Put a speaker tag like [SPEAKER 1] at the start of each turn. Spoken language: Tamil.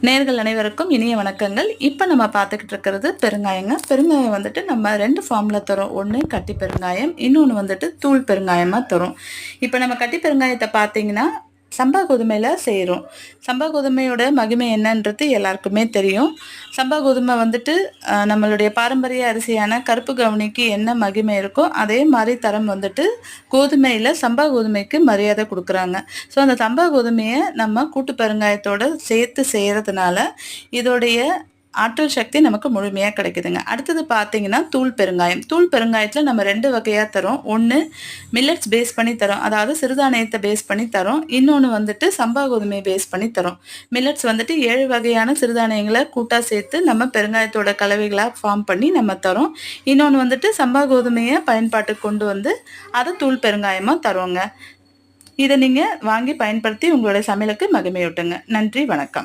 [SPEAKER 1] நேயர்கள் அனைவருக்கும் இனிய வணக்கங்கள். இப்போ நம்ம பார்த்துக்கிட்டு இருக்கிறது பெருங்காயங்க. பெருங்காயம் வந்துட்டு நம்ம 2 ஃபார்ம்ல தரோம். ஒண்ணு கட்டி பெருங்காயம், இன்னொன்னு வந்துட்டு தூள் பெருங்காயமா தரோம். இப்போ நம்ம கட்டி பெருங்காயத்த பார்த்தீங்கன்னா, சம்பா கோதுமையில செய்றோம். சம்பா கோதுமையோட மகிமை என்னன்றது எல்லாருக்குமே தெரியும். சம்பா கோதுமை வந்துட்டு நம்மளுடைய பாரம்பரிய அரிசியான கருப்பு கவுனிக்கு என்ன மகிமை இருக்கோ, அதே மாரி தரம் வந்துட்டு கோதுமையில சம்பா கோதுமைக்கு மரியாதை குடுக்குறாங்க. ஸோ அந்த சம்பா கோதுமைய நம்ம கூட்டு பெருங்காயத்தோட சேர்த்து செய்றதுனால, இதோடைய ஆற்றல் சக்தி நமக்கு முழுமையா கிடைக்குதுங்க. அடுத்தது பார்த்தீங்கன்னா, தூள் பெருங்காயம். தூள் பெருங்காயத்தில நம்ம 2 வகையா தரோம். ஒண்ணு மில்லட்ஸ் பேஸ் பண்ணி தரோம். அதாவது சிறுதானியத்த பேஸ் பண்ணி தரோம். இன்னொன்னு வந்துட்டு சம்பா கோதுமைய பேஸ் பண்ணி தரோம். மில்லட்ஸ் வந்துட்டு 7 வகையான சிறுதானியங்கள கூட்டா சேர்த்து நம்ம பெருங்காயத்தோட கலவைகளா ஃபார்ம் பண்ணி நம்ம தரோம். இன்னொன்னு வந்துட்டு சம்பா கோதுமைய பயன்பாட்டுக்கு கொண்டு வந்து, அத தூள் பெருங்காயமா தரோங்க. இத நீங்க வாங்கி பயன்படுத்தி உங்களுடைய சமையலுக்கு மகிமையூட்டுங்க. நன்றி, வணக்கம்.